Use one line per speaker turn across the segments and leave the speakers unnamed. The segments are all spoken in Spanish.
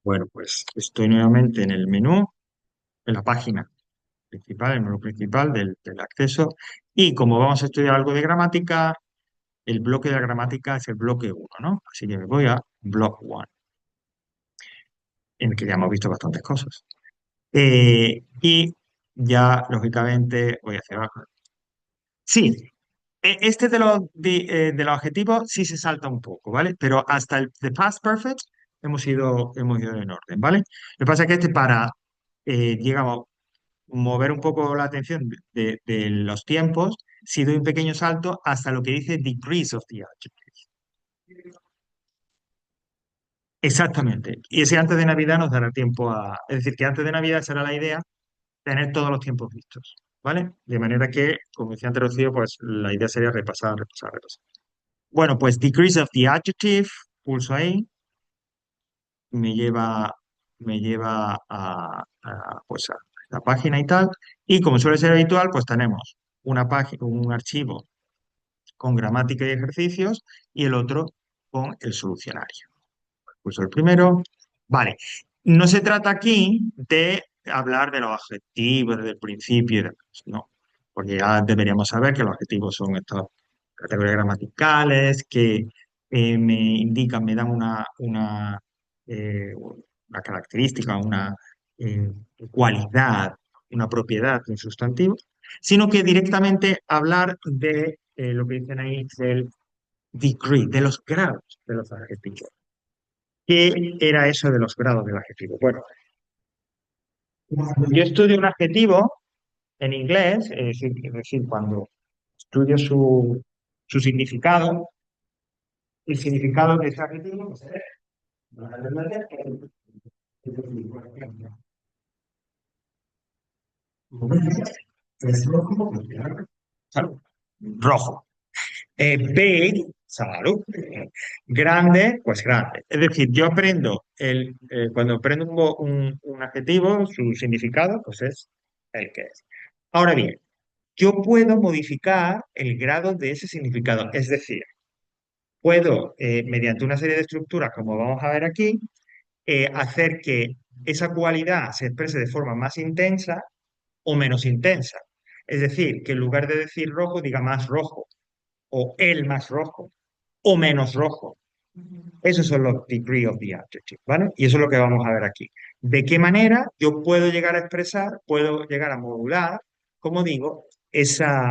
Bueno, pues estoy nuevamente en el menú, en la página principal, el menú principal del acceso. Y como vamos a estudiar algo de gramática, el bloque de la gramática es el bloque uno, ¿no? Así que me voy a Block 1, en el que ya hemos visto bastantes cosas. Y ya, lógicamente, voy a hacer abajo. Sí, este de los adjetivos sí se salta un poco, ¿vale? Pero hasta el de past perfect hemos ido en orden, ¿vale? Lo que pasa es que este para, digamos, mover un poco la atención de los tiempos, si doy un pequeño salto hasta lo que dice degrees of the adjective. Exactamente. Y ese antes de Navidad nos dará tiempo a... Es decir, que antes de Navidad será la idea tener todos los tiempos vistos, ¿vale? De manera que, como decía antes Rocío, pues la idea sería repasar, repasar, repasar. Bueno, pues degrees of the adjective, pulso ahí, me lleva, pues a la página y tal. Y como suele ser habitual, pues tenemos una página, un archivo con gramática y ejercicios y el otro con el solucionario. Pues el primero, vale. No se trata aquí de hablar de los adjetivos desde el principio y demás, no, porque ya deberíamos saber que los adjetivos son estas categorías gramaticales que me indican, me dan una característica, una eh, cualidad, una propiedad de un sustantivo, sino que directamente hablar de lo que dicen ahí del degree, de los grados de los adjetivos. ¿Qué era eso de los grados del adjetivo? Bueno, cuando yo estudio un adjetivo en inglés, es decir, cuando estudio su significado, el significado de ese adjetivo, pues, por ejemplo, es rojo, pues, salud. Rojo. Big, salud. Grande, pues grande. Es decir, yo aprendo cuando aprendo un adjetivo, su significado, pues es el que es. Ahora bien, yo puedo modificar el grado de ese significado. Es decir, puedo, mediante una serie de estructuras, como vamos a ver aquí, hacer que esa cualidad se exprese de forma más intensa o menos intensa. Es decir, que en lugar de decir rojo, diga más rojo, o el más rojo, o menos rojo. Esos son los degree of the adjective, ¿vale? Y eso es lo que vamos a ver aquí. ¿De qué manera yo puedo llegar a expresar, puedo llegar a modular, como digo, ese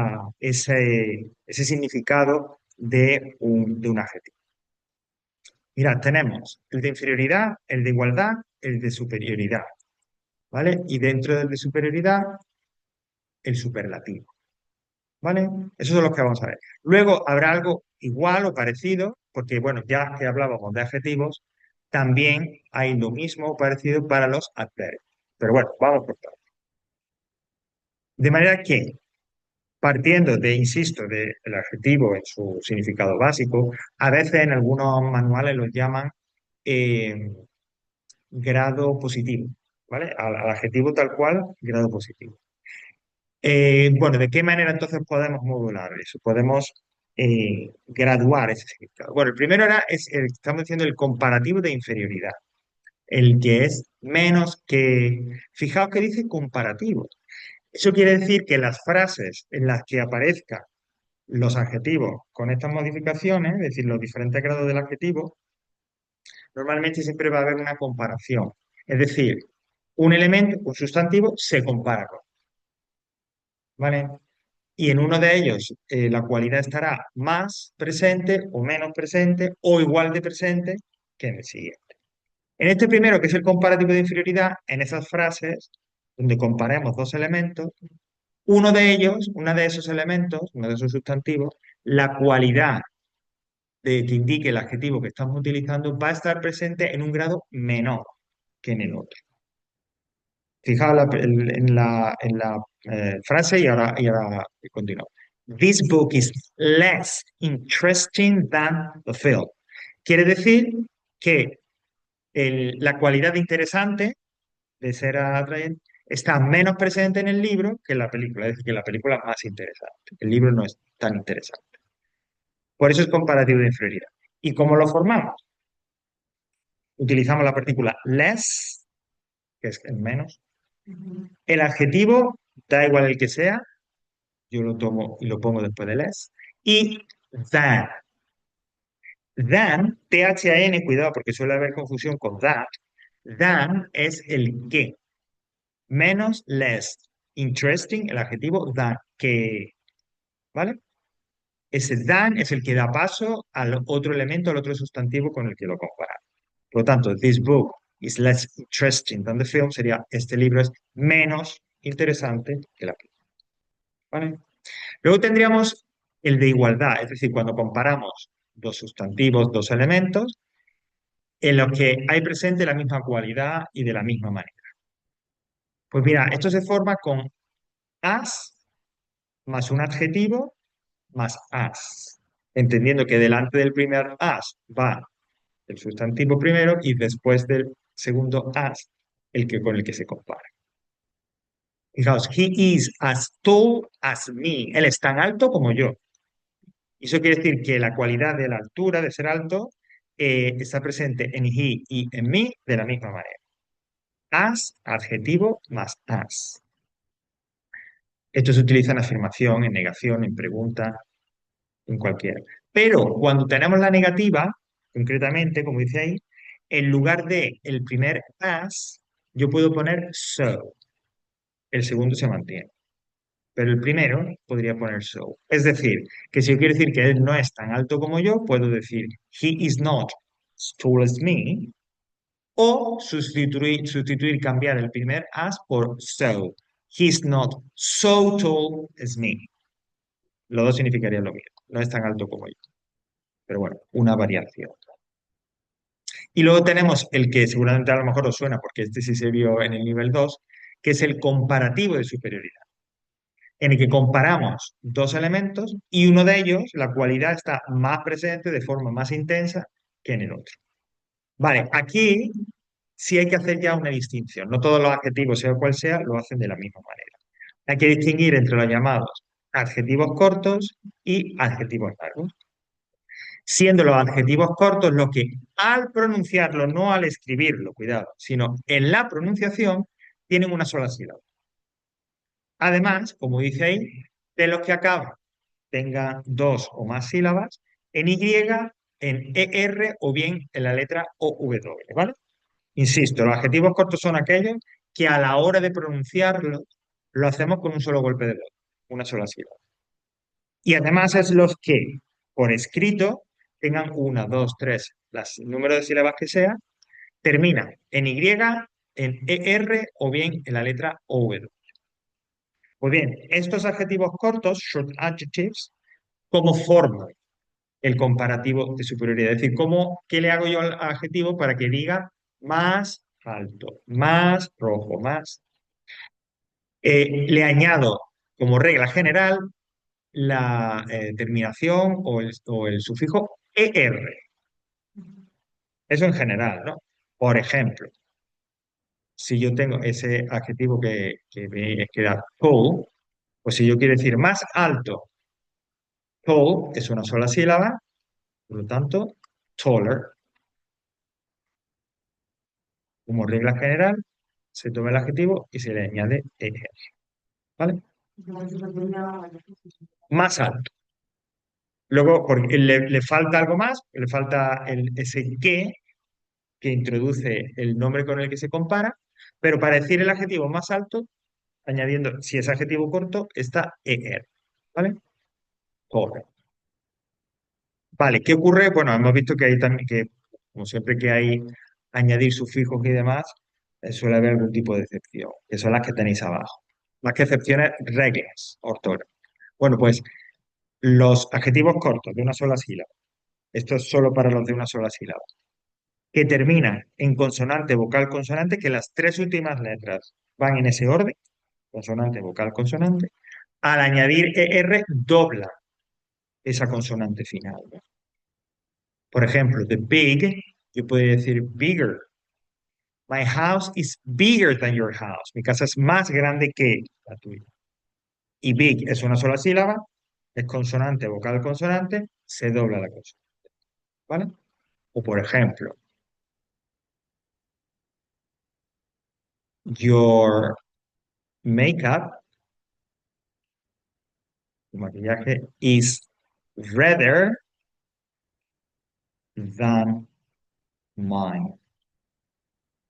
significado de un adjetivo? Mirad, tenemos el de inferioridad, el de igualdad, el de superioridad, ¿vale? Y dentro del de superioridad, el superlativo, ¿vale? Esos son los que vamos a ver. Luego habrá algo igual o parecido, porque, bueno, ya que hablábamos de adjetivos, también hay lo mismo o parecido para los adverbios. Pero bueno, vamos por partes. De manera que, partiendo de, insisto, del adjetivo en su significado básico, a veces en algunos manuales los llaman eh, grado positivo, ¿vale? Al adjetivo tal cual, grado positivo. Bueno, ¿de qué manera entonces podemos modular eso? Podemos graduar ese significado. Bueno, el primero estamos diciendo el comparativo de inferioridad, el que es menos que... Fijaos que dice comparativo. Eso quiere decir que las frases en las que aparezcan los adjetivos con estas modificaciones, es decir, los diferentes grados del adjetivo, normalmente siempre va a haber una comparación. Es decir, un elemento, un sustantivo, se compara con, ¿vale? Y en uno de ellos la cualidad estará más presente o menos presente o igual de presente que en el siguiente. En este primero, que es el comparativo de inferioridad, en esas frases donde comparemos dos elementos, uno de ellos, uno de esos elementos, uno de esos sustantivos, la cualidad de que indique el adjetivo que estamos utilizando va a estar presente en un grado menor que en el otro. Fijaos en la frase y ahora continúo. This book is less interesting than the film. Quiere decir que la cualidad de interesante, de ser atrayente, está menos presente en el libro que en la película. Es decir, que la película es más interesante. El libro no es tan interesante. Por eso es comparativo de inferioridad. ¿Y cómo lo formamos? utilizamos la partícula less, que es el menos. El adjetivo, da igual el que sea, yo lo tomo y lo pongo después de less. Y than. Than, T-H-A-N, cuidado porque suele haber confusión con that. Than es el que. Menos less. Interesting, el adjetivo than, que. ¿Vale? Ese than es el que da paso al otro elemento, al otro sustantivo con el que lo compara. Por lo tanto, this book is less interesting than the film sería, este libro es menos interesante que la película. ¿Vale? Luego tendríamos el de igualdad, es decir, cuando comparamos dos sustantivos, dos elementos, en los que hay presente la misma cualidad y de la misma manera. Pues mira, esto se forma con as más un adjetivo más as, entendiendo que delante del primer as va el sustantivo primero y después del segundo as el que con el que se compara. Fijaos, he is as tall as me. Él es tan alto como yo. Y eso quiere decir que la cualidad de la altura, de ser alto, está presente en he y en me de la misma manera. As, adjetivo, más as. Esto se utiliza en afirmación, en negación, en pregunta, en cualquiera. Pero cuando tenemos la negativa, concretamente, como dice ahí, en lugar de el primer as, yo puedo poner so. El segundo se mantiene. Pero el primero podría poner so. Es decir, que si yo quiero decir que él no es tan alto como yo, puedo decir he is not as tall as me, o sustituir, cambiar el primer as por so. He's not so tall as me. Los dos significarían lo mismo. No es tan alto como yo. Pero bueno, una variación. Y luego tenemos el que seguramente a lo mejor os suena, porque este sí se vio en el nivel 2, que es el comparativo de superioridad, en el que comparamos dos elementos y uno de ellos, la cualidad está más presente de forma más intensa que en el otro. Vale, aquí sí hay que hacer ya una distinción. No todos los adjetivos, sea cual sea, lo hacen de la misma manera. Hay que distinguir entre los llamados adjetivos cortos y adjetivos largos. Siendo los adjetivos cortos los que al pronunciarlo, no al escribirlo, cuidado, sino en la pronunciación, tienen una sola sílaba. Además, como dice ahí, de los que acaban tengan dos o más sílabas, en Y, en ER o bien en la letra OW, ¿vale? Insisto, los adjetivos cortos son aquellos que a la hora de pronunciarlo lo hacemos con un solo golpe de voz, una sola sílaba. Y además es los que, por escrito, tengan una, dos, tres, el número de sílabas que sea, terminan en Y, en ER o bien en la letra OW. Pues bien, estos adjetivos cortos, short adjectives, ¿cómo forman el comparativo de superioridad? Es decir, ¿qué le hago yo al adjetivo para que diga más alto, más rojo, más? Le añado como regla general la terminación o el sufijo ER. Eso en general, ¿no? Por ejemplo, si yo tengo ese adjetivo que me queda tall, pues si yo quiero decir más alto, tall es una sola sílaba, por lo tanto, taller. Como regla general, se toma el adjetivo y se le añade ER. ¿Vale? Más alto. Luego, porque le falta algo más, le falta ese que introduce el nombre con el que se compara, pero para decir el adjetivo más alto, añadiendo, si es adjetivo corto, está ER. ¿Vale? Correcto. Vale, ¿qué ocurre? Bueno, hemos visto que hay también que, como siempre que hay añadir sufijos y demás, suele haber algún tipo de excepción, que son las que tenéis abajo. Más que excepciones, reglas ortográficas. Bueno, pues los adjetivos cortos de una sola sílaba, esto es solo para los de una sola sílaba, que terminan en consonante, vocal, consonante, que las tres últimas letras van en ese orden, consonante, vocal, consonante, al añadir ER dobla esa consonante final, ¿no? Por ejemplo, the big, yo puedo decir bigger. My house is bigger than your house. Mi casa es más grande que la tuya. Y big es una sola sílaba, es consonante, vocal, consonante, se dobla la consonante. ¿Vale? O por ejemplo, Your makeup, tu maquillaje, is redder than mine.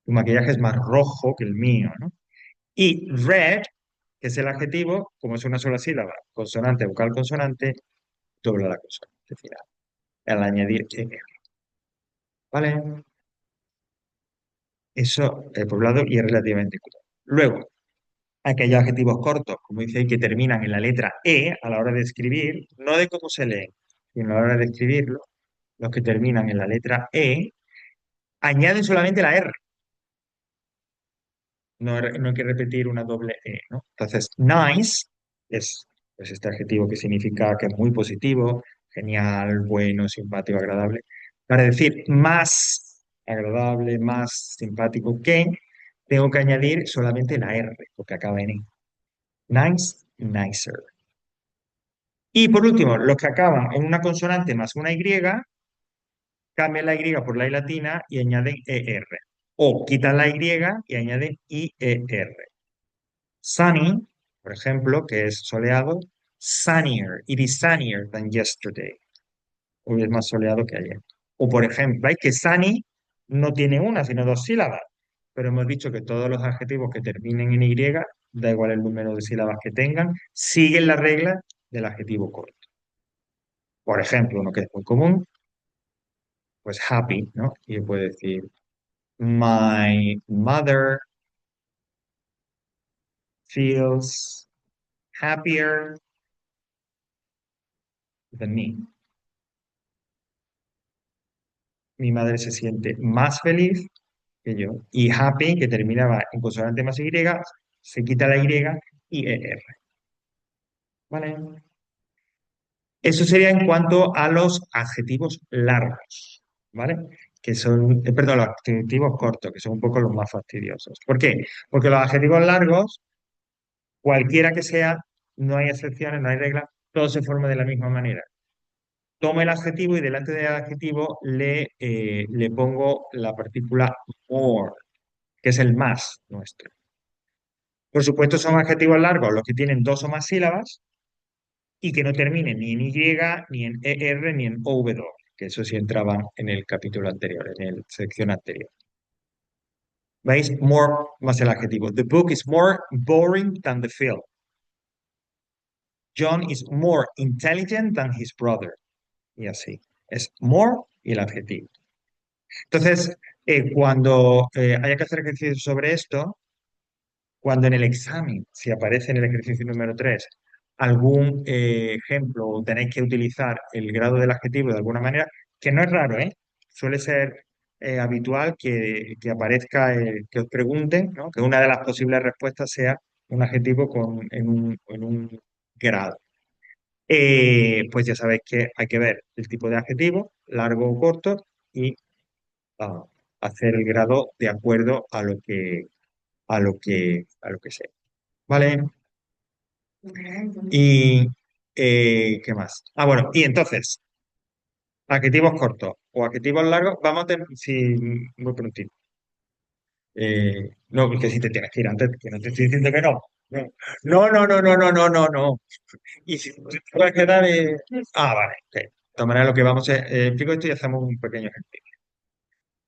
Tu maquillaje es más rojo que el mío, ¿no? Y red, que es el adjetivo, como es una sola sílaba, consonante, vocal, consonante, dobla la consonante final. Al añadir ER, ¿vale? Eso, el poblado y es relativamente corto. Luego, aquellos adjetivos cortos, como dice ahí, que terminan en la letra E a la hora de escribir, no de cómo se leen, sino a la hora de escribirlo, los que terminan en la letra E, añaden solamente la R. No, no hay que repetir una doble E, ¿no? Entonces, nice es este adjetivo que significa que es muy positivo, genial, bueno, simpático, agradable. Para decir más agradable, más simpático que, tengo que añadir solamente la R, porque acaba en E. Nice, nicer. Y por último, los que acaban en una consonante más una Y, cambian la Y por la I latina y añaden ER. O quitan la Y y añaden IER. Sunny, por ejemplo, que es soleado, sunnier. It is sunnier than yesterday. Hoy es más soleado que ayer. O por ejemplo, hay que sunny no tiene una, sino dos sílabas. Pero hemos dicho que todos los adjetivos que terminen en Y, da igual el número de sílabas que tengan, siguen la regla del adjetivo corto. Por ejemplo, uno que es muy común, pues happy, ¿no? Y puede decir, my mother feels happier than me. Mi madre se siente más feliz que yo. Y happy, que terminaba en consonante más Y, se quita la y ER. ¿Vale? Eso sería en cuanto a los adjetivos largos, ¿vale? Que son, perdón, los adjetivos cortos, que son un poco los más fastidiosos. ¿Por qué? Porque los adjetivos largos, cualquiera que sea, no hay excepciones, no hay reglas, todo se forma de la misma manera. Tomo el adjetivo y delante del adjetivo le pongo la partícula more, que es el más nuestro. Por supuesto, son adjetivos largos los que tienen dos o más sílabas y que no terminen ni en Y, ni en ER, ni en OW, que eso sí entraban en el capítulo anterior, en la sección anterior. ¿Veis? More más el adjetivo. The book is more boring than the film. John is more intelligent than his brother. Y así. Es more y el adjetivo. Entonces, cuando haya que hacer ejercicios sobre esto, cuando en el examen, si aparece en el ejercicio número 3 algún ejemplo o tenéis que utilizar el grado del adjetivo de alguna manera, que no es raro, ¿eh? Suele ser habitual que aparezca, que os pregunten, ¿no? Que una de las posibles respuestas sea un adjetivo en un grado. Pues ya sabéis que hay que ver el tipo de adjetivo, largo o corto, y ah, hacer el grado de acuerdo a lo que sea. ¿Vale? Y ¿qué más? Ah, bueno, y entonces, adjetivos cortos o adjetivos largos, vamos a tener, sí, muy prontito. No, porque si te tienes que ir antes, que no te estoy diciendo que no. No, no, no, no, no, no, no, no. Y si te vas a quedar, ah, vale, ok. De todas maneras, lo que vamos a explico esto y hacemos un pequeño ejercicio.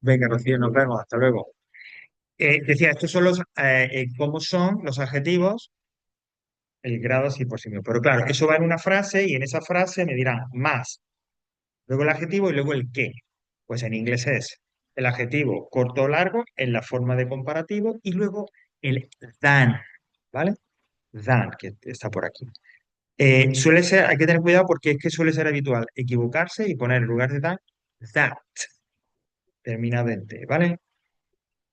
Venga, Rocío, nos vemos, hasta luego. Decía, estos son cómo son los adjetivos, el grado así por sí mismo. Pero claro, eso va en una frase y en esa frase me dirán más, luego el adjetivo y luego el qué. Pues en inglés es el adjetivo corto o largo en la forma de comparativo y luego el than, ¿vale? Than, que está por aquí. Suele ser, hay que tener cuidado porque es que suele ser habitual equivocarse y poner en lugar de than, that, terminado en T, ¿vale?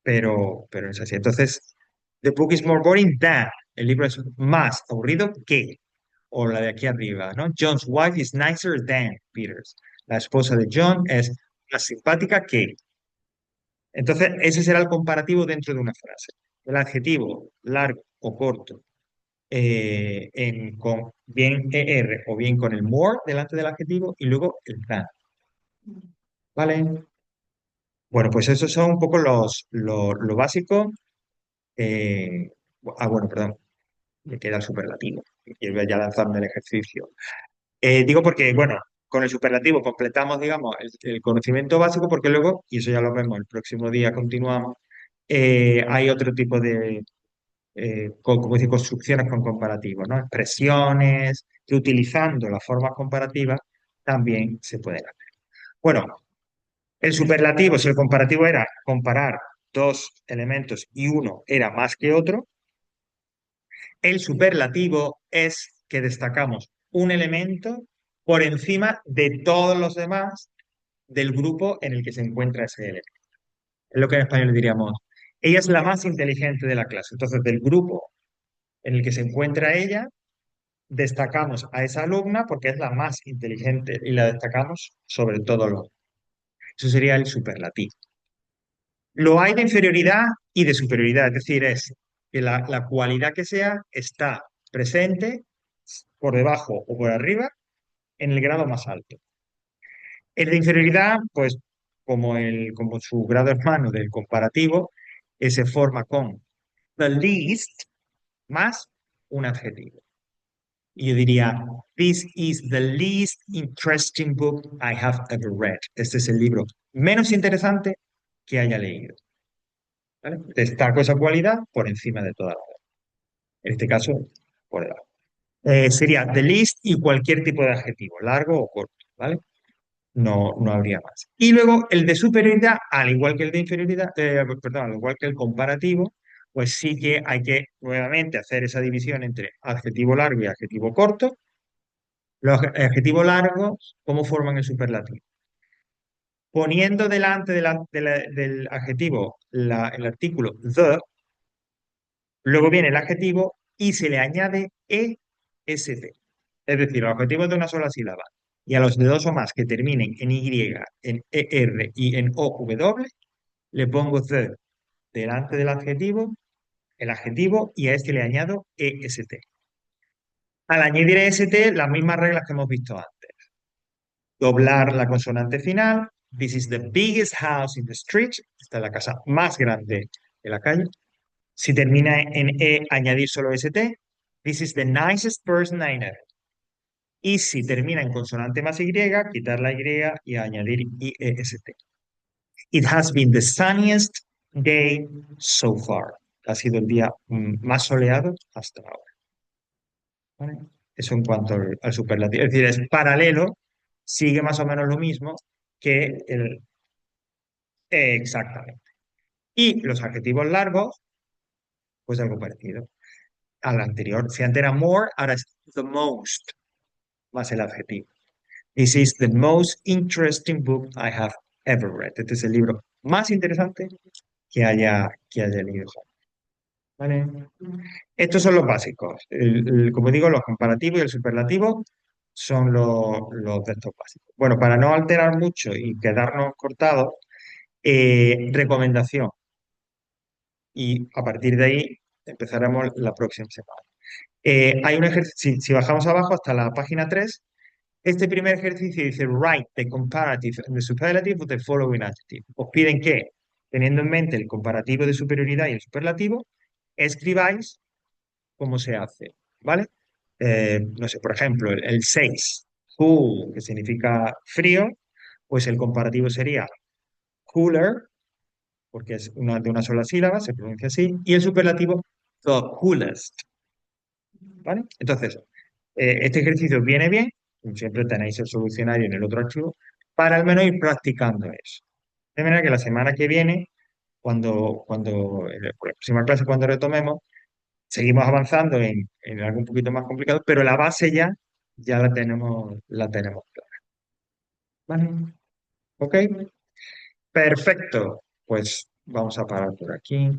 Pero es así. Entonces, the book is more boring than. El libro es más aburrido que. O la de aquí arriba, ¿no? John's wife is nicer than Peter's. La esposa de John es más simpática que. Entonces, ese será el comparativo dentro de una frase. El adjetivo largo o corto con bien ER o bien con el more delante del adjetivo y luego el than. ¿Vale? Bueno, pues esos son un poco lo básico Eh, bueno, perdón, me queda el superlativo. Y voy a lanzarme el ejercicio. Digo porque, bueno, con el superlativo completamos, digamos, el conocimiento básico, porque luego, y eso ya lo vemos el próximo día, continuamos, hay otro tipo de, como decir, construcciones con comparativos, ¿no? Expresiones que utilizando las formas comparativas también se pueden hacer. Bueno, el superlativo, si el comparativo era comparar dos elementos y uno era más que otro, el superlativo es que destacamos un elemento por encima de todos los demás del grupo en el que se encuentra ese elemento. Es lo que en español diríamos, ella es la más inteligente de la clase. Entonces, del grupo en el que se encuentra ella, destacamos a esa alumna porque es la más inteligente y la destacamos sobre todo los. Eso sería el superlativo. Lo hay de inferioridad y de superioridad, es decir, es que la cualidad que sea está presente por debajo o por arriba en el grado más alto. El de inferioridad, pues como su grado hermano del comparativo, se forma con the least más un adjetivo. Y yo diría, this is the least interesting book I have ever read. Este es el libro menos interesante que haya leído. ¿Vale? Destaco esa cualidad por encima de todas las demás. En este caso, por debajo. Sería the least y cualquier tipo de adjetivo, largo o corto, ¿vale? No, no habría más. Y luego el de superioridad, al igual que el de inferioridad, perdón, al igual que el comparativo, pues sí que hay que nuevamente hacer esa división entre adjetivo largo y adjetivo corto. Los adjetivos largos, ¿cómo forman el superlativo? Poniendo delante del adjetivo el artículo the, luego viene el adjetivo y se le añade est. Es decir, los adjetivos de una sola sílaba y a los de dos o más que terminen en y, en er y en ow, le pongo the delante del adjetivo, el adjetivo, y a este le añado est. Al añadir est, las mismas reglas que hemos visto antes. Doblar la consonante final. This is the biggest house in the street. Esta es la casa más grande de la calle. Si termina en E, añadir solo ST. This is the nicest person I know. Y si termina en consonante más Y, quitar la Y y añadir IEST. It has been the sunniest day so far. Ha sido el día más soleado hasta ahora. ¿Vale? Eso en cuanto al superlativo. Es decir, es paralelo, sigue más o menos lo mismo que el. Exactamente. Y los adjetivos largos, pues algo parecido al anterior. Si antes era more, ahora es the most, más el adjetivo. This is the most interesting book I have ever read. Este es el libro más interesante que haya leído. ¿Vale? Estos son los básicos. Como digo, los comparativos y el superlativo son los de estos básicos. Bueno, para no alterar mucho y quedarnos cortados, recomendación. Y a partir de ahí empezaremos la próxima semana. Hay un ejercicio, si bajamos abajo hasta la página 3, este primer ejercicio dice write the comparative and the superlative of the following adjective. Os piden que, teniendo en mente el comparativo de superioridad y el superlativo, escribáis cómo se hace, ¿vale? No sé, por ejemplo, el 6, cool, que significa frío, pues el comparativo sería cooler, porque es de una sola sílaba, se pronuncia así, y el superlativo the coolest, ¿vale? Entonces, este ejercicio viene bien, siempre tenéis el solucionario en el otro archivo, para al menos ir practicando eso. De manera que la semana que viene, en la próxima clase, cuando retomemos, seguimos avanzando en algo un poquito más complicado, pero la base ya la tenemos clara. ¿Vale? ¿Ok? Perfecto. Pues vamos a parar por aquí.